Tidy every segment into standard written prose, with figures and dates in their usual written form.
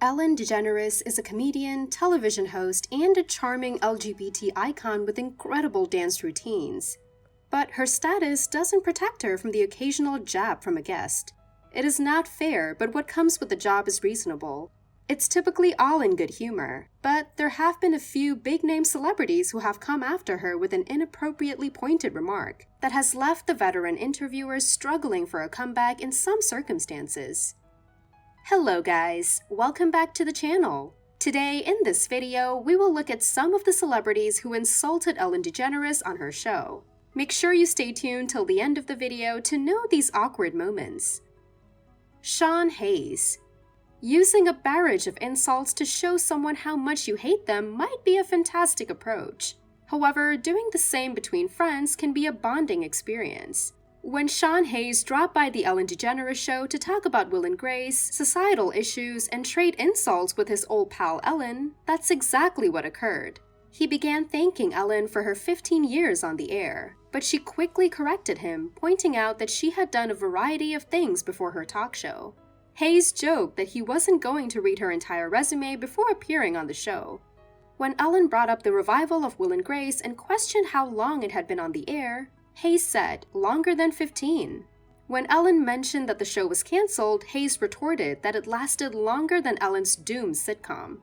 Ellen DeGeneres is a comedian, television host, and a charming LGBT icon with incredible dance routines. But her status doesn't protect her from the occasional jab from a guest. It is not fair, but what comes with the job is reasonable. It's typically all in good humor, but there have been a few big-name celebrities who have come after her with an inappropriately pointed remark that has left the veteran interviewers struggling for a comeback in some circumstances. Hello guys, welcome back to the channel. Today, in this video, we will look at some of the celebrities who insulted Ellen DeGeneres on her show. Make sure you stay tuned till the end of the video to know these awkward moments. Sean Hayes. Using a barrage of insults to show someone how much you hate them might be a fantastic approach. However, doing the same between friends can be a bonding experience. When Sean Hayes dropped by the Ellen DeGeneres show to talk about Will and Grace, societal issues, and trade insults with his old pal Ellen, that's exactly what occurred. He began thanking Ellen for her 15 years on the air, but she quickly corrected him, pointing out that she had done a variety of things before her talk show. Hayes joked that he wasn't going to read her entire resume before appearing on the show. When Ellen brought up the revival of Will and Grace and questioned how long it had been on the air, Hayes said, longer than 15. When Ellen mentioned that the show was canceled, Hayes retorted that it lasted longer than Ellen's doomed sitcom.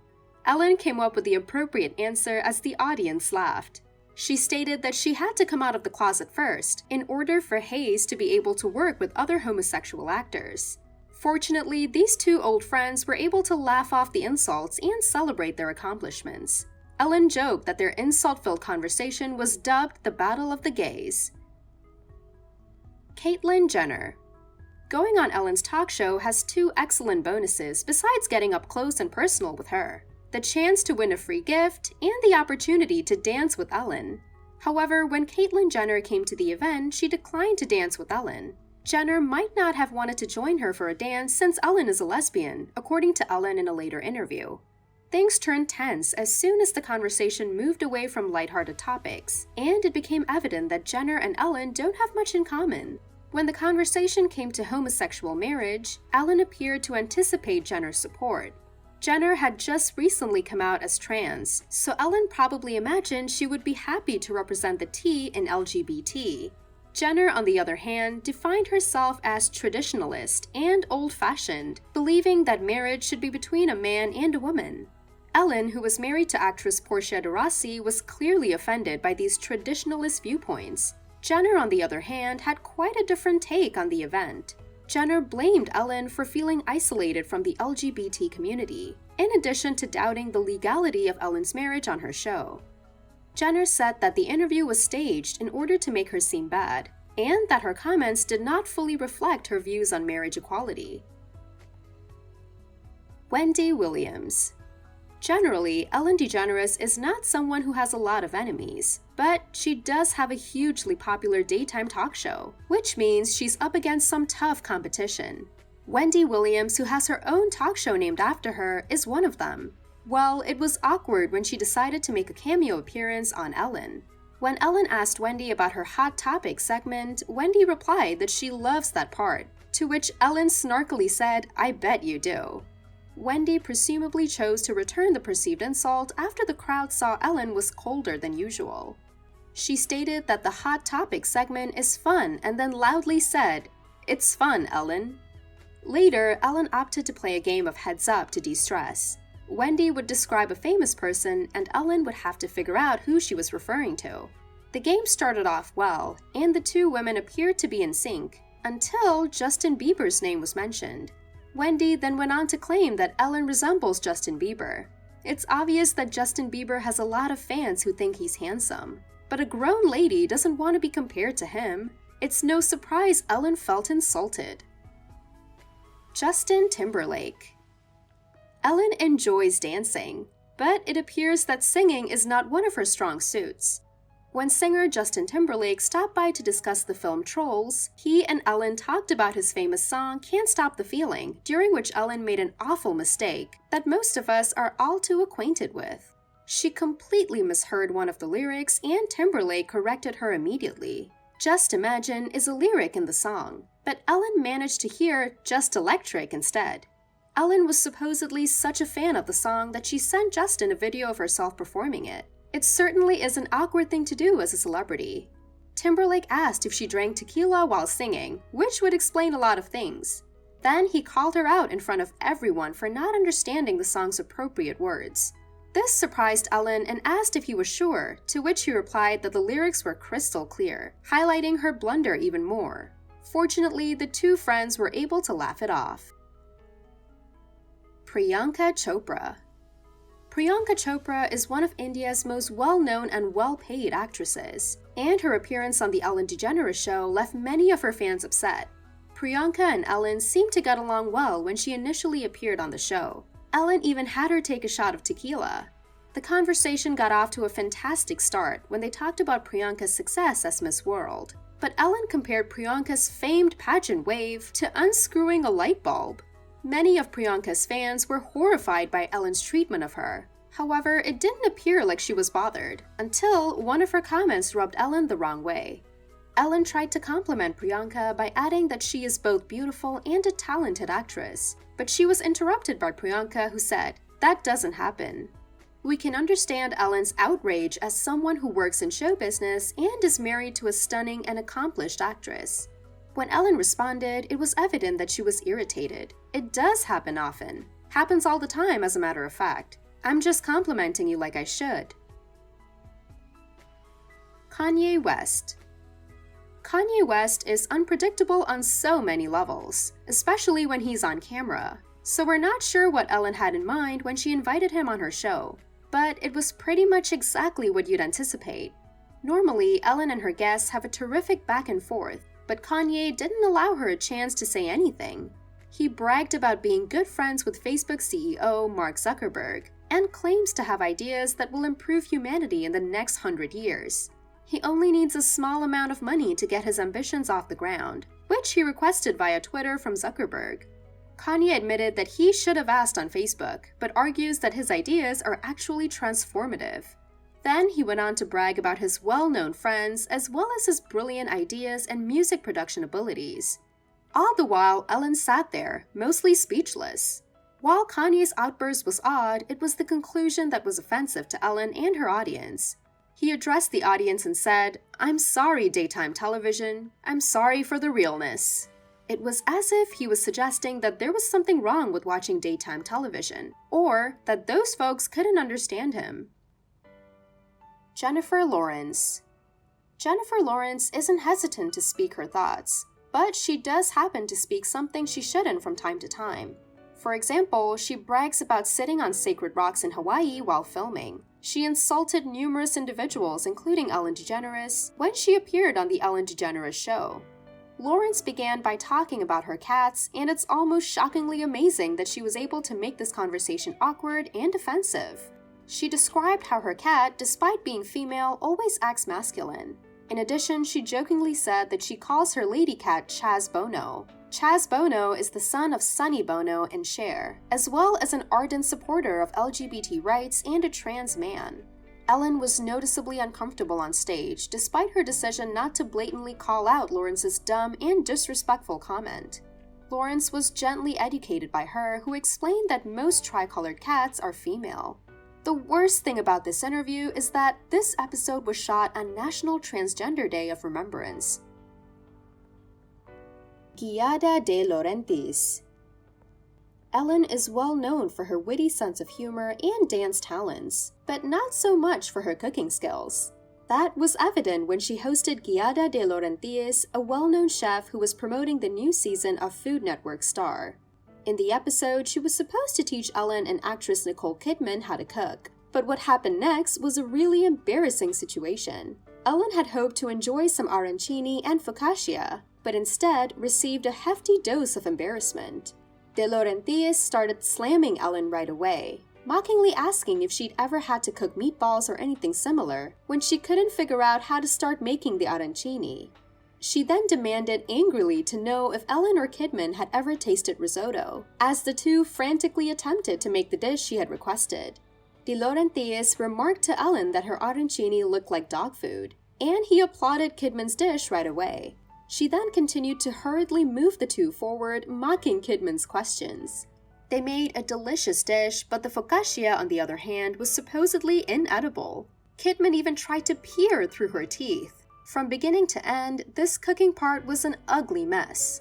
Ellen came up with the appropriate answer as the audience laughed. She stated that she had to come out of the closet first in order for Hayes to be able to work with other homosexual actors. Fortunately, these two old friends were able to laugh off the insults and celebrate their accomplishments. Ellen joked that their insult-filled conversation was dubbed the Battle of the Gays. Caitlyn Jenner. Going on Ellen's talk show has two excellent bonuses besides getting up close and personal with her: the chance to win a free gift and the opportunity to dance with Ellen. However, when Caitlyn Jenner came to the event, she declined to dance with Ellen. Jenner might not have wanted to join her for a dance since Ellen is a lesbian, according to Ellen in a later interview. Things turned tense as soon as the conversation moved away from lighthearted topics, and it became evident that Jenner and Ellen don't have much in common. When the conversation came to homosexual marriage, Ellen appeared to anticipate Jenner's support. Jenner had just recently come out as trans, so Ellen probably imagined she would be happy to represent the T in LGBT. Jenner, on the other hand, defined herself as traditionalist and old-fashioned, believing that marriage should be between a man and a woman. Ellen, who was married to actress Portia de Rossi, was clearly offended by these traditionalist viewpoints. Jenner, on the other hand, had quite a different take on the event. Jenner blamed Ellen for feeling isolated from the LGBT community, in addition to doubting the legality of Ellen's marriage on her show. Jenner said that the interview was staged in order to make her seem bad, and that her comments did not fully reflect her views on marriage equality. Wendy Williams. Generally, Ellen DeGeneres is not someone who has a lot of enemies, but she does have a hugely popular daytime talk show, which means she's up against some tough competition. Wendy Williams, who has her own talk show named after her, is one of them. Well, it was awkward when she decided to make a cameo appearance on Ellen. When Ellen asked Wendy about her Hot Topic segment, Wendy replied that she loves that part, to which Ellen snarkily said, "I bet you do." Wendy presumably chose to return the perceived insult after the crowd saw Ellen was colder than usual. She stated that the Hot Topic segment is fun and then loudly said, "It's fun, Ellen." Later, Ellen opted to play a game of Heads Up to de-stress. Wendy would describe a famous person and Ellen would have to figure out who she was referring to. The game started off well, and the two women appeared to be in sync, until Justin Bieber's name was mentioned. Wendy then went on to claim that Ellen resembles Justin Bieber. It's obvious that Justin Bieber has a lot of fans who think he's handsome, but a grown lady doesn't want to be compared to him. It's no surprise Ellen felt insulted. Justin Timberlake. Ellen enjoys dancing, but it appears that singing is not one of her strong suits. When singer Justin Timberlake stopped by to discuss the film Trolls, he and Ellen talked about his famous song Can't Stop the Feeling, during which Ellen made an awful mistake that most of us are all too acquainted with. She completely misheard one of the lyrics and Timberlake corrected her immediately. "Just Imagine" is a lyric in the song, but Ellen managed to hear "Just Electric" instead. Ellen was supposedly such a fan of the song that she sent Justin a video of herself performing it. It certainly is an awkward thing to do as a celebrity. Timberlake asked if she drank tequila while singing, which would explain a lot of things. Then he called her out in front of everyone for not understanding the song's appropriate words. This surprised Ellen and asked if he was sure, to which he replied that the lyrics were crystal clear, highlighting her blunder even more. Fortunately, the two friends were able to laugh it off. Priyanka Chopra. Priyanka Chopra is one of India's most well-known and well-paid actresses, and her appearance on the Ellen DeGeneres show left many of her fans upset. Priyanka and Ellen seemed to get along well when she initially appeared on the show. Ellen even had her take a shot of tequila. The conversation got off to a fantastic start when they talked about Priyanka's success as Miss World. But Ellen compared Priyanka's famed pageant wave to unscrewing a light bulb. Many of Priyanka's fans were horrified by Ellen's treatment of her. However, it didn't appear like she was bothered, until one of her comments rubbed Ellen the wrong way. Ellen tried to compliment Priyanka by adding that she is both beautiful and a talented actress, but she was interrupted by Priyanka, who said, "That doesn't happen." We can understand Ellen's outrage as someone who works in show business and is married to a stunning and accomplished actress. When Ellen responded, it was evident that she was irritated. It does happen often. Happens all the time, as a matter of fact. I'm just complimenting you like I should. Kanye West. Kanye West is unpredictable on so many levels, especially when he's on camera. So we're not sure what Ellen had in mind when she invited him on her show. But it was pretty much exactly what you'd anticipate. Normally, Ellen and her guests have a terrific back and forth, but Kanye didn't allow her a chance to say anything. He bragged about being good friends with Facebook CEO Mark Zuckerberg, and claims to have ideas that will improve humanity in the next 100 years. He only needs a small amount of money to get his ambitions off the ground, which he requested via Twitter from Zuckerberg. Kanye admitted that he should have asked on Facebook, but argues that his ideas are actually transformative. Then he went on to brag about his well-known friends as well as his brilliant ideas and music production abilities. All the while, Ellen sat there, mostly speechless. While Kanye's outburst was odd, it was the conclusion that was offensive to Ellen and her audience. He addressed the audience and said, "I'm sorry, daytime television. I'm sorry for the realness." It was as if he was suggesting that there was something wrong with watching daytime television, or that those folks couldn't understand him. Jennifer Lawrence. Jennifer Lawrence isn't hesitant to speak her thoughts, but she does happen to speak something she shouldn't from time to time. For example, she brags about sitting on sacred rocks in Hawaii while filming. She insulted numerous individuals, including Ellen DeGeneres, when she appeared on the Ellen DeGeneres show. Lawrence began by talking about her cats, and it's almost shockingly amazing that she was able to make this conversation awkward and offensive. She described how her cat, despite being female, always acts masculine. In addition, she jokingly said that she calls her lady cat Chaz Bono. Chaz Bono is the son of Sonny Bono and Cher, as well as an ardent supporter of LGBT rights and a trans man. Ellen was noticeably uncomfortable on stage, despite her decision not to blatantly call out Lawrence's dumb and disrespectful comment. Lawrence was gently educated by her, who explained that most tricolored cats are female. The worst thing about this interview is that this episode was shot on National Transgender Day of Remembrance. Giada De Laurentiis. Ellen is well known for her witty sense of humor and dance talents, but not so much for her cooking skills. That was evident when she hosted Giada De Laurentiis, a well-known chef who was promoting the new season of Food Network Star. In the episode, she was supposed to teach Ellen and actress Nicole Kidman how to cook. But what happened next was a really embarrassing situation. Ellen had hoped to enjoy some arancini and focaccia, but instead received a hefty dose of embarrassment. De Laurentiis started slamming Ellen right away, mockingly asking if she'd ever had to cook meatballs or anything similar when she couldn't figure out how to start making the arancini. She then demanded angrily to know if Ellen or Kidman had ever tasted risotto, as the two frantically attempted to make the dish she had requested. De Laurentiis remarked to Ellen that her arancini looked like dog food, and he applauded Kidman's dish right away. She then continued to hurriedly move the two forward, mocking Kidman's questions. They made a delicious dish, but the focaccia, on the other hand, was supposedly inedible. Kidman even tried to peer through her teeth. From beginning to end, this cooking part was an ugly mess.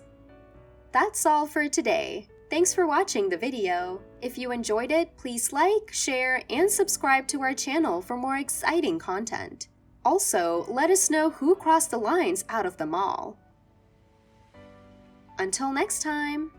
That's all for today. Thanks for watching the video. If you enjoyed it, please like, share, and subscribe to our channel for more exciting content. Also, let us know who crossed the lines out of the mall. Until next time!